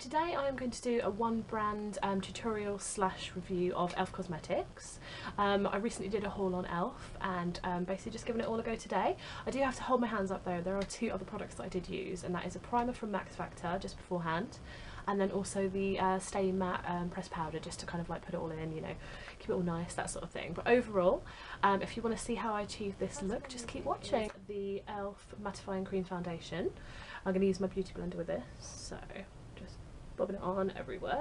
today I am going to do a one brand tutorial slash review of E.L.F Cosmetics. I recently did a haul on E.L.F and basically just giving it all a go today. I do have to hold my hands up though, there are two other products that I did use, and that is a primer from Max Factor just beforehand, and then also the Stay Matte pressed powder just to kind of like put it all in, you know, keep it all nice, that sort of thing. But overall, if you want to see how I achieve this look, just keep watching. The E.L.F Mattifying Cream Foundation. I'm going to use my beauty blender with this, so just bobbing it on everywhere.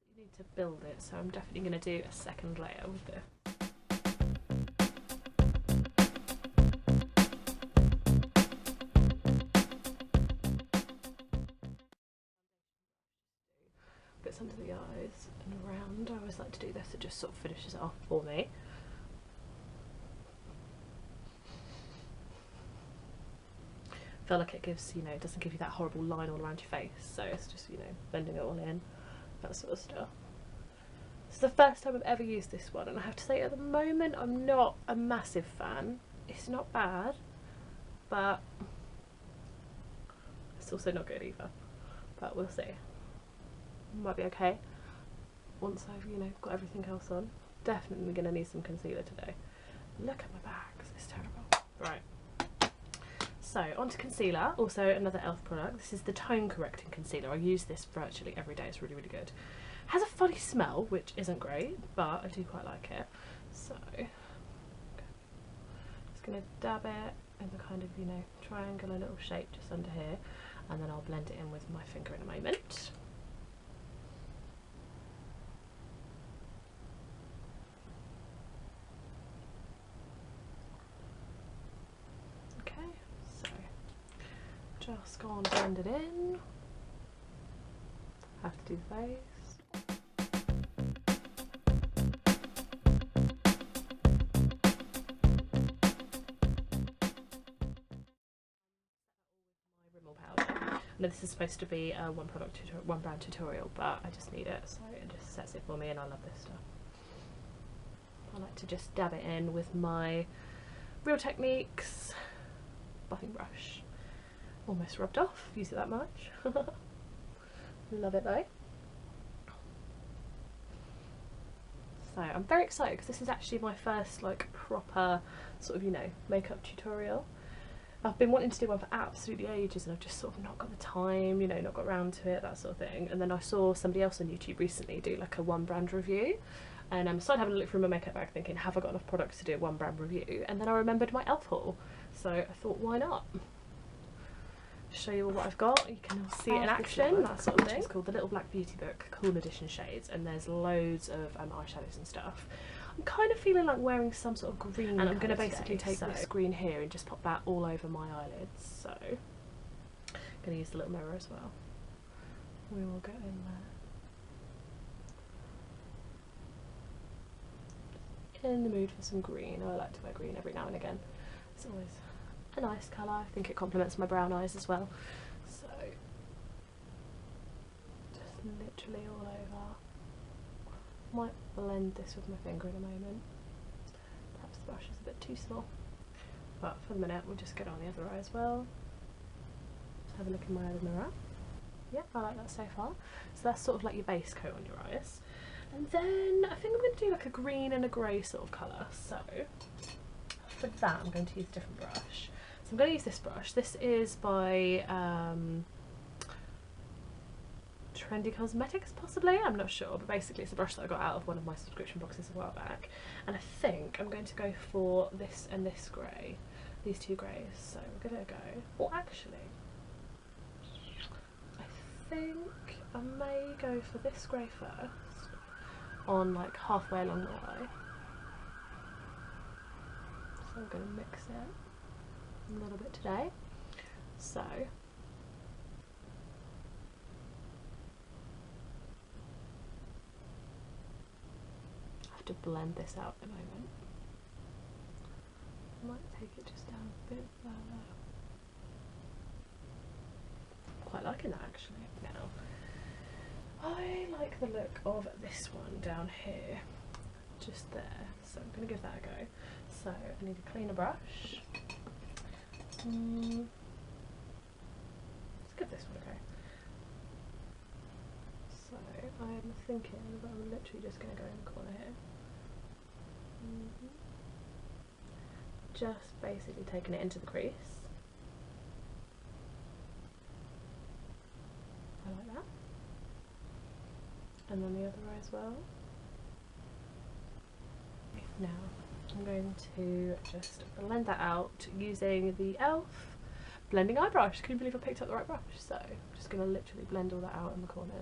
You need to build it, so I'm definitely going to do a second layer with this. Bits under the eyes and around. I always like to do this, it just sort of finishes it off for me. I feel like it gives, you know, it doesn't give you that horrible line all around your face, so it's just, you know, blending it all in, that sort of stuff. It's the first time I've ever used this one, and I have to say at the moment I'm not a massive fan. It's not bad, but it's also not good either, but we'll see. Might be okay once I've, you know, got everything else on. Definitely gonna need some concealer today. Look at my bags, it's terrible. Right, so onto concealer. Also another E.L.F product. This is the tone correcting concealer. I use this virtually every day. It's really, really good. Has a funny smell, which isn't great, but I do quite like it. So just gonna dab it in the kind of, you know, triangular little shape just under here, and then I'll blend it in with my finger in a moment. Just go on, blend it in. Have to do the face. My Rimmel powder. Now this is supposed to be a one brand tutorial, but I just need it, so it just sets it for me, and I love this stuff. I like to just dab it in with my Real Techniques buffing brush. Almost rubbed off, use it that much. Love it though. So I'm very excited because this is actually my first like proper sort of, you know, makeup tutorial. I've been wanting to do one for absolutely ages, and I've just sort of not got the time, you know, not got around to it, that sort of thing. And then I saw somebody else on YouTube recently do like a one brand review, and I started having a look through my makeup bag thinking, have I got enough products to do a one brand review? And then I remembered my E.L.F haul, so I thought, why not? Show you all what I've got. You can see it in action, that sort of thing. It's called the Little Black Beautybook Cool Edition shades, and there's loads of eyeshadows and stuff. I'm kind of feeling like wearing some sort of green, and I'm going to basically take this green here and just pop that all over my eyelids. So I'm going to use the little mirror as well. We will go in there. In the mood for some green. I like to wear green every now and again. It's always a nice colour. I think it complements my brown eyes as well. So just literally all over. Might blend this with my finger in a moment. Perhaps the brush is a bit too small, but for the minute we'll just get on the other eye as well. Have a look in my other mirror. Yeah, I like that so far. So that's sort of like your base coat on your eyes. And then I think I'm going to do like a green and a grey sort of colour. So for that I'm going to use a different brush. So I'm going to use this brush. This is by Trendy Cosmetics possibly, I'm not sure, but basically it's a brush that I got out of one of my subscription boxes a while back, and I think I'm going to go for this and this grey, these two greys. So we're going to go, well actually I think I may go for this grey first on like halfway along the eye. So I'm going to mix it a little bit today. So to blend this out at the moment. I might take it just down a bit further. Quite liking that actually. Now I like the look of this one down here, just there, so I'm going to give that a go. So I need a cleaner brush. Let's give this one a go. So I'm thinking that I'm literally just going to go in the corner here. Just basically taking it into the crease. I like that. And then the other eye as well. Now I'm going to just blend that out using the E.L.F blending eye brush. Can you believe I picked up the right brush? So I'm just going to literally blend all that out in the corners.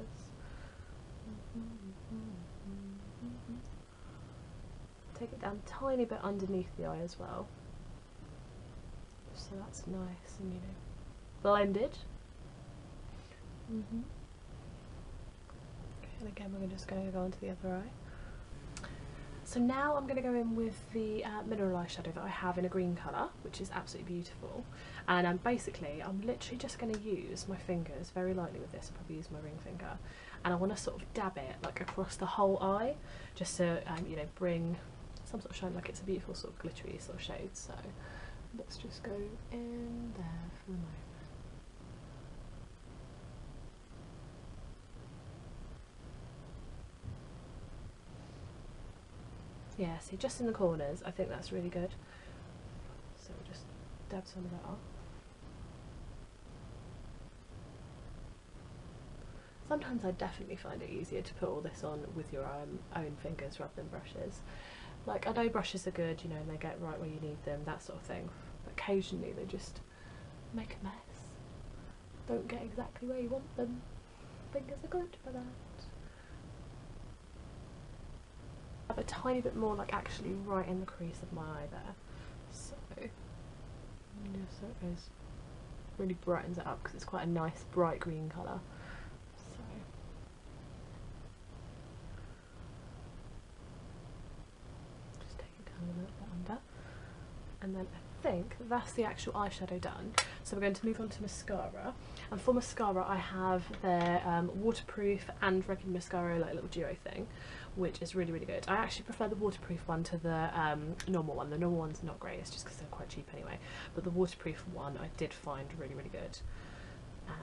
Take it down a tiny bit underneath the eye as well, so that's nice and, you know, blended. Okay, and again we're just going to go onto the other eye. So now I'm going to go in with the mineral eyeshadow that I have in a green colour, which is absolutely beautiful. And basically I'm literally just going to use my fingers very lightly with this. I'll probably use my ring finger, and I want to sort of dab it like across the whole eye, just to you know, bring some sort of shine, like it's a beautiful sort of glittery sort of shade. So let's just go in there for the moment. Yeah, see, just in the corners, I think that's really good. So we'll just dab some of that off. Sometimes I definitely find it easier to put all this on with your own fingers rather than brushes. Like, I know brushes are good, you know, and they get right where you need them, that sort of thing. But occasionally they just make a mess. Don't get exactly where you want them. Fingers are good for that. A tiny bit more, like actually right in the crease of my eye there, so just so it goes, really brightens it up because it's quite a nice bright green colour. So just take it down a little bit under, and then I think that's the actual eyeshadow done. So we're going to move on to mascara, and for mascara I have their waterproof and regular mascara, like a little duo thing, which is really, really good. I actually prefer the waterproof one to the normal one. The normal one's not great, it's just because they're quite cheap anyway, but the waterproof one I did find really, really good.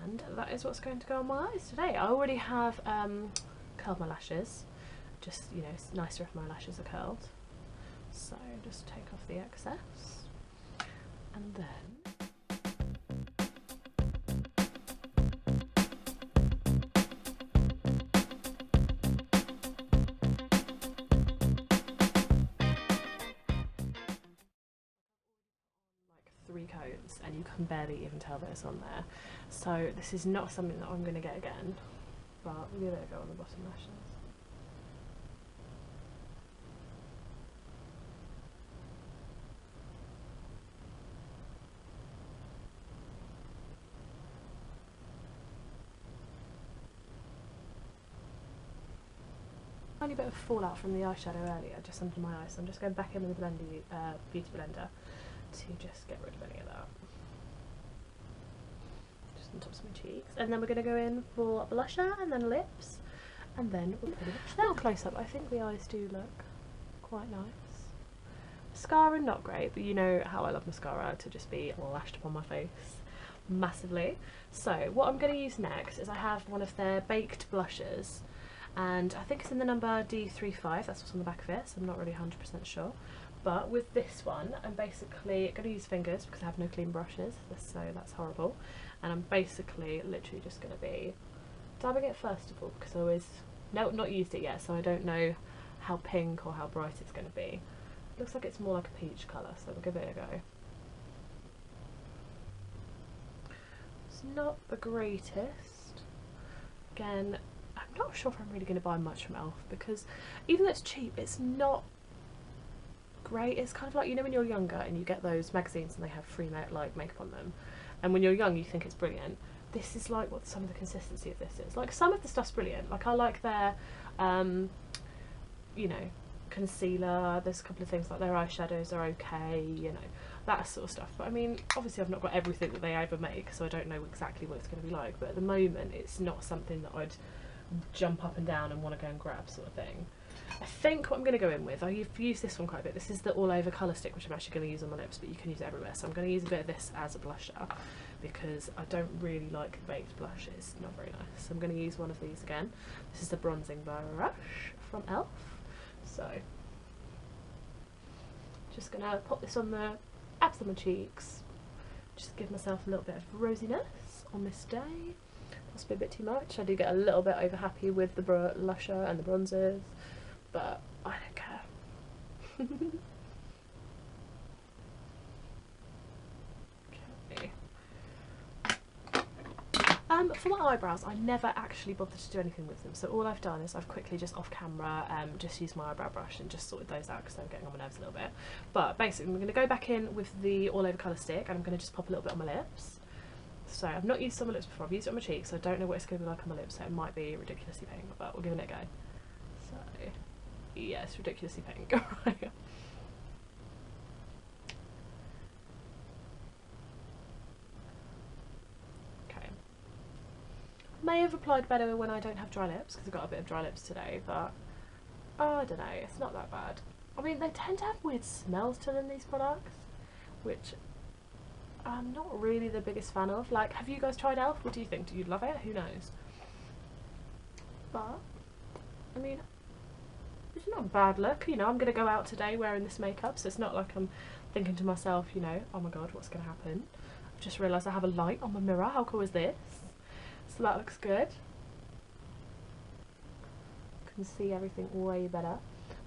And that is what's going to go on my eyes today. I already have curled my lashes, just, you know, it's nicer if my lashes are curled. So just take off the excess, and then coats, and you can barely even tell that it's on there. So this is not something that I'm going to get again, but we'll give it a go on the bottom lashes. Tiny bit of fallout from the eyeshadow earlier, just under my eyes, so I'm just going back in with the beauty blender to just get rid of any of that. Just on tops of my cheeks. And then we're going to go in for blusher and then lips, and then we're pretty much there. Close up, I think the eyes do look quite nice. Mascara, not great, but you know how I love mascara to just be lashed upon my face massively. So what I'm going to use next is I have one of their baked blushes, and I think it's in the number D35, that's what's on the back of it, so I'm not really 100% sure. But with this one, I'm basically going to use fingers because I have no clean brushes, so that's horrible. And I'm basically literally just going to be dabbing it first of all, because I always, not used it yet, so I don't know how pink or how bright it's going to be. It looks like it's more like a peach colour, so we'll give it a go. It's not the greatest. Again, I'm not sure if I'm really going to buy much from E.L.F because even though it's cheap, it's not great. It's kind of like, you know, when you're younger and you get those magazines and they have free like makeup on them, and when you're young you think it's brilliant. This is like what some of the consistency of this is. Like, some of the stuff's brilliant, like I like their you know, concealer, there's a couple of things like their eyeshadows are okay, you know, that sort of stuff. But I mean, obviously I've not got everything that they ever make, so I don't know exactly what it's going to be like, but at the moment it's not something that I'd jump up and down and want to go and grab sort of thing. I think what I'm going to go in with, I've used this one quite a bit. This is the All Over Colour Stick, which I'm actually going to use on my lips, but you can use it everywhere. So I'm going to use a bit of this as a blusher because I don't really like baked blushes. Not very nice. So I'm going to use one of these again. This is the bronzing brush from E.L.F. So just going to pop this on the abs of my cheeks. Just give myself a little bit of rosiness on this day. Possibly a bit too much. I do get a little bit over happy with the blusher and the bronzers, but I don't care. Okay. For my eyebrows, I never actually bothered to do anything with them, so all I've done is I've quickly just off camera just used my eyebrow brush and just sorted those out because they were getting on my nerves a little bit. But basically I'm going to go back in with the All Over Colour Stick and I'm going to just pop a little bit on my lips. So I've not used it on my lips before, I've used it on my cheeks, so I don't know what it's going to be like on my lips, so it might be ridiculously pink, but we're giving it a go. So, yeah, it's ridiculously pink. Right. Okay. May have applied better when I don't have dry lips, because I've got a bit of dry lips today, but oh, I don't know, it's not that bad. I mean, they tend to have weird smells to them, these products, which I'm not really the biggest fan of. Like, have you guys tried E.L.F? What do you think? Do you love it? Who knows? But, I mean, it's not a bad look. You know, I'm going to go out today wearing this makeup, so it's not like I'm thinking to myself, you know, oh my god, what's going to happen? I've just realised I have a light on my mirror. How cool is this? So that looks good. You can see everything way better.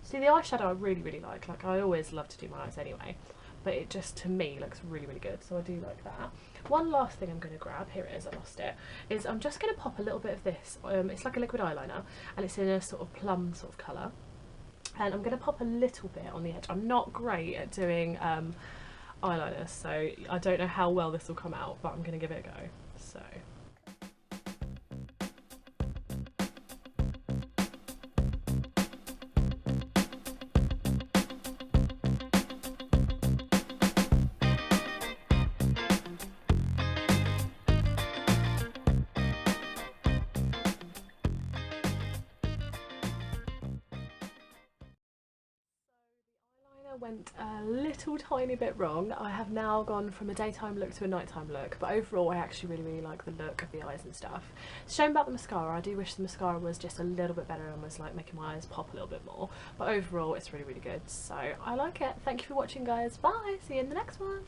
See, the eyeshadow I really, really like. Like, I always love to do my eyes anyway. But it just, to me, looks really, really good, so I do like that. One last thing I'm going to grab, here it is, I lost it, is I'm just going to pop a little bit of this, it's like a liquid eyeliner, and it's in a sort of plum sort of colour, and I'm going to pop a little bit on the edge. I'm not great at doing eyeliner, so I don't know how well this will come out, but I'm going to give it a go, so... Went a little tiny bit wrong. I have now gone from a daytime look to a nighttime look, but overall I actually really, really like the look of the eyes and stuff. Shame about the mascara. I do wish the mascara was just a little bit better and was like making my eyes pop a little bit more, but overall it's really, really good, so I like it. Thank you for watching, guys. Bye, see you in the next one.